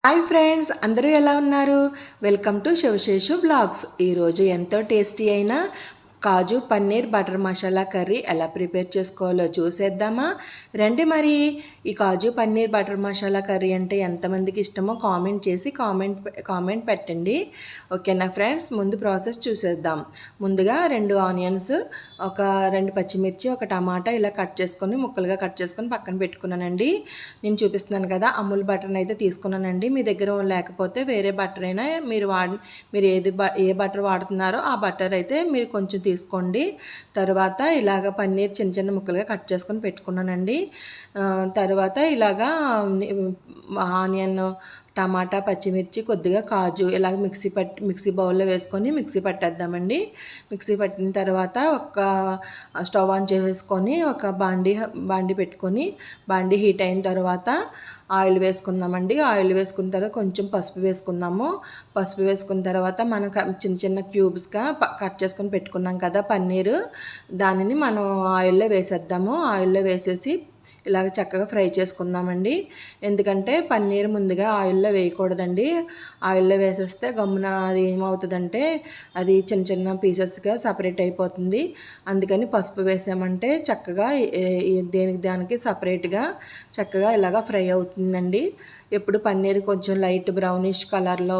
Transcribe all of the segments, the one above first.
Hi friends, అందరూ ఎలా ఉన్నారు? Welcome to Sivaseshu blogs. ఈరోజు ఎంతో టేస్టీ అయిన కాజు పన్నీర్ బటర్ మసాలా కర్రీ ఎలా ప్రిపేర్ చేసుకోవాలో చూసేద్దామా రండి. మరి ఈ కాజు పన్నీర్ బటర్ మసాలా కర్రీ అంటే ఎంతమందికి ఇష్టమో కామెంట్ చేసి కామెంట్ పెట్టండి. ఓకేనా ఫ్రెండ్స్, ముందు ప్రాసెస్ చూసేద్దాం. ముందుగా 2 ఆనియన్స్, ఒక 2 పచ్చిమిర్చి, ఒక టమాటా ఇలా ముక్కలుగా కట్ చేసుకొని పక్కన పెట్టుకున్నానండి. నేను చూపిస్తున్నాను కదా, అమూల్ బటర్ని అయితే తీసుకున్నానండి. మీ దగ్గర లేకపోతే వేరే బటర్ అయినా మీరు ఏ బటర్ వాడుతున్నారో ఆ బటర్ అయితే మీరు కొంచెం తీసుకోండి. తర్వాత ఇలాగ పన్నీర్ చిన్న చిన్న ముక్కలుగా కట్ చేసుకొని పెట్టుకున్నానండి. తర్వాత ఇలాగా ఆనియన్, టమాటా, పచ్చిమిర్చి, కొద్దిగా కాజు ఇలాగ మిక్సీ బౌల్లో వేసుకొని మిక్సీ పట్టేద్దామండి. మిక్సీ పట్టిన తర్వాత ఒక స్టవ్ ఆన్ చేసేసుకొని ఒక బాండి పెట్టుకొని బాండి హీట్ అయిన తర్వాత ఆయిల్ వేసుకుందామండి. ఆయిల్ వేసుకున్న తర్వాత కొంచెం పసుపు వేసుకుందాము. పసుపు వేసుకున్న తర్వాత మనం చిన్న చిన్న క్యూబ్స్గా కట్ చేసుకొని పెట్టుకున్నాం కదా పన్నీరు, దానిని మనం ఆయిల్లో వేసేద్దాము. ఆయిల్లో వేసేసి ఇలాగ చక్కగా ఫ్రై చేసుకుందామండి. ఎందుకంటే పన్నీర్ ముందుగా ఆయిల్లో వేయకూడదండి. ఆయిల్లో వేసేస్తే గమ్మున అది ఏమవుతుందంటే అది చిన్న చిన్న పీసెస్గా సపరేట్ అయిపోతుంది. అందుకని పసుపు వేసామంటే చక్కగా దానికి సపరేట్గా చక్కగా ఇలాగ ఫ్రై అవుతుందండి. ఎప్పుడు పన్నీర్ కొంచెం లైట్ బ్రౌనిష్ కలర్లో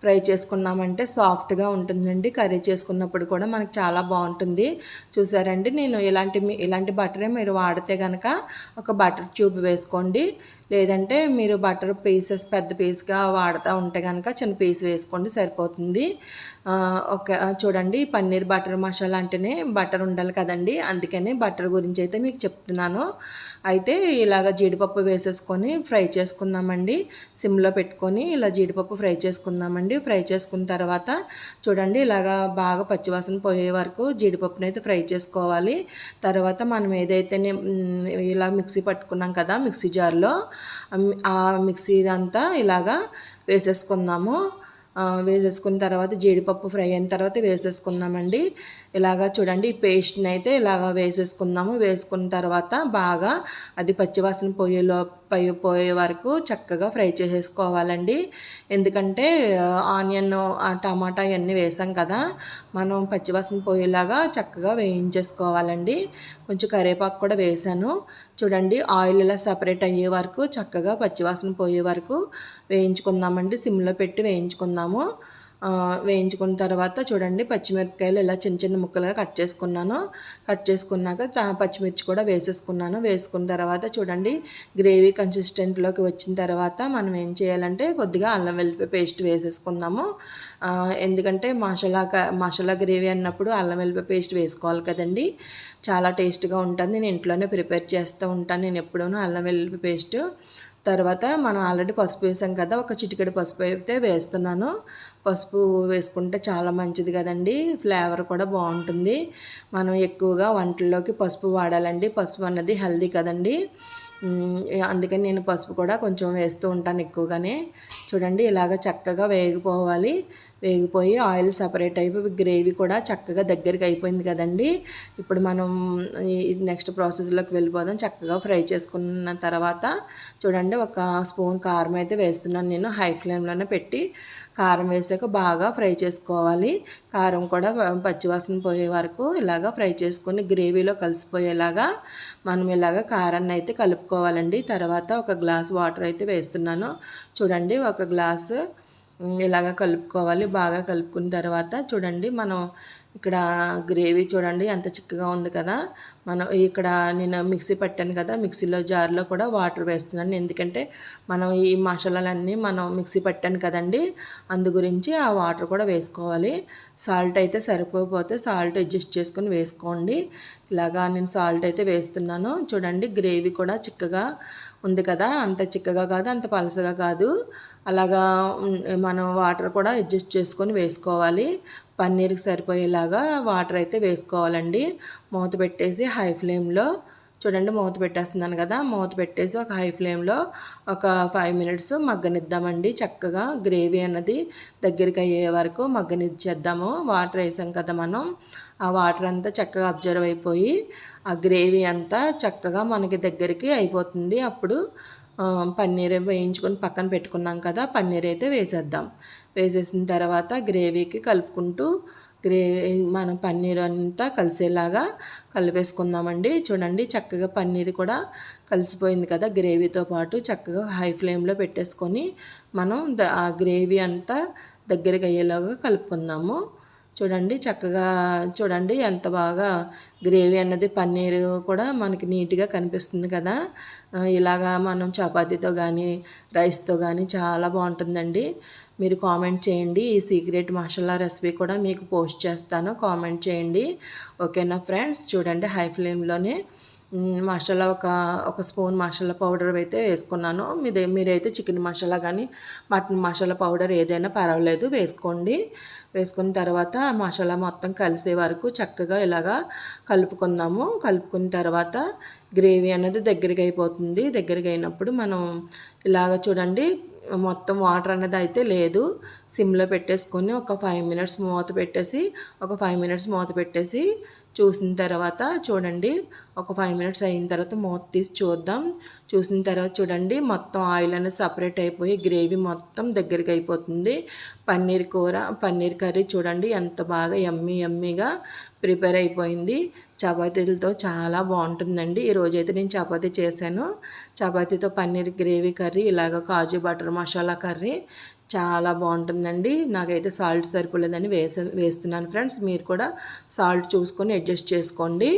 ఫ్రై చేసుకున్నామంటే సాఫ్ట్గా ఉంటుందండి. కర్రీ చేసుకున్నప్పుడు కూడా మనకు చాలా బాగుంటుంది. చూసారండి, నేను ఇలాంటి బటరే మీరు వాడితే కనుక ఒక బటర్ ట్యూబ్ వేసుకోండి. లేదంటే మీరు బటర్ పీసెస్ పెద్ద పీస్గా వాడుతూ ఉంటే కనుక చిన్న పీస్ వేసుకోండి, సరిపోతుంది. చూడండి, పన్నీర్ బటర్ మసాలా అంటేనే బటర్ ఉండాలి కదండి, అందుకనే బటర్ గురించి అయితే మీకు చెప్తున్నాను. అయితే ఇలాగ జీడిపప్పు వేసేసుకొని ఫ్రై చేసుకుందామండి. సిమ్లో పెట్టుకొని ఇలా జీడిపప్పు ఫ్రై చేసుకుందామండి. ఫ్రై చేసుకున్న తర్వాత చూడండి, ఇలాగా బాగా పచ్చివాసన పోయే వరకు జీడిపప్పుని అయితే ఫ్రై చేసుకోవాలి. తర్వాత మనం ఏదైతే ఇలా మిక్సీ పట్టుకున్నాం కదా మిక్సీ జార్లో, ఆ మిక్సీ అంతా ఇలాగా వేసేసుకుందాము. వేసేసుకున్న తర్వాత జీడిపప్పు ఫ్రై అయిన తర్వాత వేసేసుకుందామండి. ఇలాగా చూడండి, ఈ పేస్ట్ని అయితే ఇలాగ వేసేసుకుందాము. వేసుకున్న తర్వాత బాగా అది పచ్చివాసన పోయే వరకు చక్కగా ఫ్రై చేసేసుకోవాలండి. ఎందుకంటే ఆనియన్, టమాటా ఇవన్నీ వేసాం కదా, మనం పచ్చివాసన పోయేలాగా చక్కగా వేయించేసుకోవాలండి. కొంచెం కరివేపాకు కూడా వేసాను. చూడండి, ఆయిల్ ఇలా సపరేట్ అయ్యే వరకు చక్కగా పచ్చివాసన పోయే వరకు వేయించుకుందామండి. సిమ్లో పెట్టి వేయించుకుందాము. వేయించుకున్న తర్వాత చూడండి, పచ్చిమిరపకాయలు ఇలా చిన్న చిన్న ముక్కలుగా కట్ చేసుకున్నాను. కట్ చేసుకున్నాక పచ్చిమిర్చి కూడా వేసేసుకున్నాను. వేసుకున్న తర్వాత చూడండి, గ్రేవీ కన్సిస్టెంట్లోకి వచ్చిన తర్వాత మనం ఏం చేయాలంటే కొద్దిగా అల్లం వెల్లుల్లి పేస్ట్ వేసేసుకుందాము. ఎందుకంటే మసాలా గ్రేవీ అన్నప్పుడు అల్లం వెల్లుల్లి పేస్ట్ వేసుకోవాలి కదండి, చాలా టేస్ట్గా ఉంటుంది. నేను ఇంట్లోనే ప్రిపేర్ చేస్తూ ఉంటాను నేను ఎప్పుడూనూ అల్లం వెల్లుల్లి పేస్ట్. తర్వాత మనం ఆల్రెడీ పసుపు వేసాం కదా, ఒక చిటికెడు పసుపు అయితే వేస్తున్నాను. పసుపు వేసుకుంటే చాలా మంచిది కదండి, ఫ్లేవర్ కూడా బాగుంటుంది. మనం ఎక్కువగా వంటల్లోకి పసుపు వాడాలండి. పసుపు అన్నది హెల్దీ కదండి, అందుకని నేను పసుపు కూడా కొంచెం వేస్తూ ఉంటాను ఎక్కువగానే. చూడండి, ఇలాగ చక్కగా వేగిపోయి ఆయిల్ సపరేట్ అయిపోయి గ్రేవీ కూడా చక్కగా దగ్గరికి అయిపోయింది కదండి. ఇప్పుడు మనం ఈ నెక్స్ట్ ప్రాసెస్లోకి వెళ్ళిపోదాం. చక్కగా ఫ్రై చేసుకున్న తర్వాత చూడండి, ఒక స్పూన్ కారం అయితే వేస్తున్నాను నేను. హై ఫ్లేమ్లోనే పెట్టి కారం వేసాక బాగా ఫ్రై చేసుకోవాలి. కారం కూడా పచ్చివాసన పోయే వరకు ఇలాగ ఫ్రై చేసుకొని గ్రేవీలో కలిసిపోయేలాగా మనం ఇలాగ కారాన్ని అయితే కలుపుకోవాలండి. తర్వాత ఒక గ్లాస్ వాటర్ అయితే వేస్తున్నాను. చూడండి, ఒక గ్లాసు ఇలాగ కలుపుకోవాలి. బాగా కలుపుకున్న తర్వాత చూడండి, మనం ఇక్కడ గ్రేవీ చూడండి ఎంత చిక్కగా ఉంది కదా. ఇక్కడ నేను మిక్సీ పట్టాను కదా, మిక్సీలో జార్లో కూడా వాటర్ వేస్తున్నాను. ఎందుకంటే మనం ఈ మసాలాలన్నీ మిక్సీ పట్టాను కదండి, అందు గురించి ఆ వాటర్ కూడా వేసుకోవాలి. సాల్ట్ అయితే సరిపోతే సాల్ట్ అడ్జస్ట్ చేసుకొని వేసుకోండి. ఇలాగా నేను సాల్ట్ అయితే వేస్తున్నాను. చూడండి, గ్రేవీ కూడా చిక్కగా ఉంది కదా, అంత చిక్కగా కాదు అంత పలసగా కాదు, అలాగా మనం వాటర్ కూడా అడ్జస్ట్ చేసుకొని వేసుకోవాలి. పన్నీర్కి సరిపోయేలాగా వాటర్ అయితే వేసుకోవాలండి. మూత పెట్టేసి హై ఫ్లేమ్లో చూడండి, మూత పెట్టేస్తున్నాను కదా, మూత పెట్టేసి ఒక హై ఫ్లేమ్లో ఒక 5 మినిట్స్ మగ్గనిద్దామండి. చక్కగా గ్రేవీ అన్నది దగ్గరికి అయ్యే వరకు మగ్గనిచ్చేద్దాము. వాటర్ వేసాం కదా మనం, ఆ వాటర్ అంతా చక్కగా అబ్జర్వ్ అయిపోయి ఆ గ్రేవీ అంతా చక్కగా మనకి దగ్గరికి అయిపోతుంది. అప్పుడు పన్నీర్ వేయించుకొని పక్కన పెట్టుకున్నాం కదా, పన్నీర్ అయితే వేసేద్దాం. వేసేసిన తర్వాత గ్రేవీకి కలుపుకుంటూ మనం పన్నీర్ అంతా కలిసేలాగా కలిపేసుకుందామండి. చూడండి చక్కగా పన్నీర్ కూడా కలిసిపోయింది కదా గ్రేవీతో పాటు. చక్కగా హై ఫ్లేమ్లో పెట్టేసుకొని మనం ఆ గ్రేవీ అంతా దగ్గరికి అయ్యేలాగా కలుపుకుందాము. చూడండి చక్కగా చూడండి ఎంత బాగా గ్రేవీ అన్నది పన్నీర్ కూడా మనకి నీట్గా కనిపిస్తుంది కదా. ఇలాగా మనం చపాతీతో కానీ రైస్తో కానీ చాలా బాగుంటుందండి. మీరు కామెంట్ చేయండి. ఈ సీక్రెట్ మసాలా రెసిపీ కూడా మీకు పోస్ట్ చేస్తాను, కామెంట్ చేయండి. ఓకేనా ఫ్రెండ్స్. చూడండి హై ఫ్లేమ్లోనే మసాలా ఒక స్పూన్ మసాలా పౌడర్ అయితే వేసుకున్నాను. మీరైతే చికెన్ మసాలా కానీ మటన్ మసాలా పౌడర్ ఏదైనా పర్వాలేదు వేసుకోండి. వేసుకున్న తర్వాత మసాలా మొత్తం కలిసే వరకు చక్కగా ఇలాగా కలుపుకుందాము. కలుపుకున్న తర్వాత గ్రేవీ అనేది దగ్గరికి అయిపోతుంది. దగ్గరికి అయినప్పుడు మనం ఇలాగ చూడండి మొత్తం వాటర్ అనేది అయితే లేదు. సిమ్లో పెట్టేసుకొని ఒక 5 మినిట్స్ మూత పెట్టేసి చూసిన తర్వాత చూడండి ఒక 5 మినిట్స్ అయిన తర్వాత మూత తీసి చూద్దాం. చూసిన తర్వాత చూడండి మొత్తం ఆయిల్ అనేది సపరేట్ అయిపోయి గ్రేవీ మొత్తం దగ్గరికి అయిపోతుంది. పన్నీర్ కర్రీ చూడండి ఎంత బాగా యమ్మీగా ప్రిపేర్ అయిపోయింది. చపాతీలతో చాలా బాగుంటుందండి. ఈరోజైతే నేను చపాతీ చేశాను. చపాతీతో పన్నీర్ గ్రేవీ కర్రీ, ఇలాగ కాజు బటర్ మసాలా కర్రీ చాలా బాగుంటుందండి. నాకైతే సాల్ట్ సరిపోలేదని వేస్తున్నాను ఫ్రెండ్స్. మీరు కూడా సాల్ట్ చూసుకొని అడ్జస్ట్ చేసుకోండి.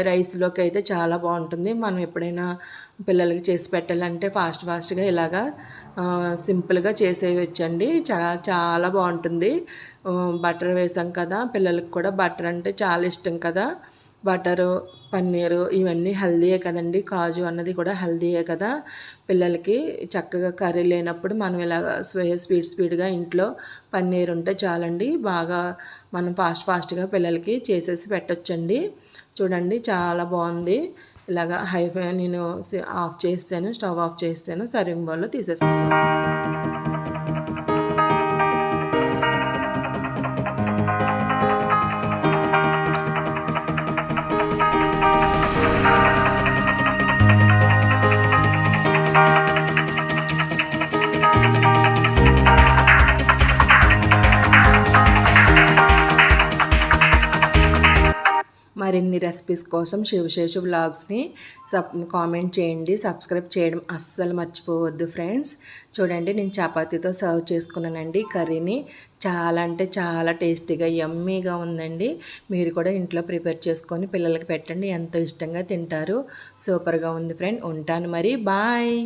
రైస్లోకి అయితే చాలా బాగుంటుంది. మనం ఎప్పుడైనా పిల్లలకి చేసి పెట్టాలంటే ఫాస్ట్గా ఇలాగా సింపుల్గా చేసేయచ్చండి. చాలా బాగుంటుంది. బటర్ వేసాం కదా, పిల్లలకి కూడా బటర్ అంటే చాలా ఇష్టం కదా. బటరు పన్నీరు ఇవన్నీ హెల్దీయే కదండి. కాజు అన్నది కూడా హెల్దీయే కదా. పిల్లలకి చక్కగా కర్రీ లేనప్పుడు మనం ఇలాగ స్పీడ్గా ఇంట్లో పన్నీర్ ఉంటే చాలండి. బాగా మనం ఫాస్ట్గా పిల్లలకి చేసేసి పెట్టొచ్చండి. చూడండి చాలా బాగుంది. ఇలాగా నేను స్టవ్ ఆఫ్ చేస్తాను. సర్వింగ్ బౌల్లో తీసేసుకున్నాను. మరిన్ని రెసిపీస్ కోసం శివశేషు వ్లాగ్స్ని కామెంట్ చేయండి. సబ్స్క్రైబ్ చేయడం అస్సలు మర్చిపోవద్దు ఫ్రెండ్స్. చూడండి నేను చపాతీతో సర్వ్ చేసుకున్నానండి కర్రీని. చాలా అంటే చాలా టేస్టీగా యమ్మీగా ఉందండి. మీరు కూడా ఇంట్లో ప్రిపేర్ చేసుకొని పిల్లలకి పెట్టండి, ఎంతో ఇష్టంగా తింటారు. సూపర్గా ఉంది ఫ్రెండ్. ఉంటాను మరి, బాయ్.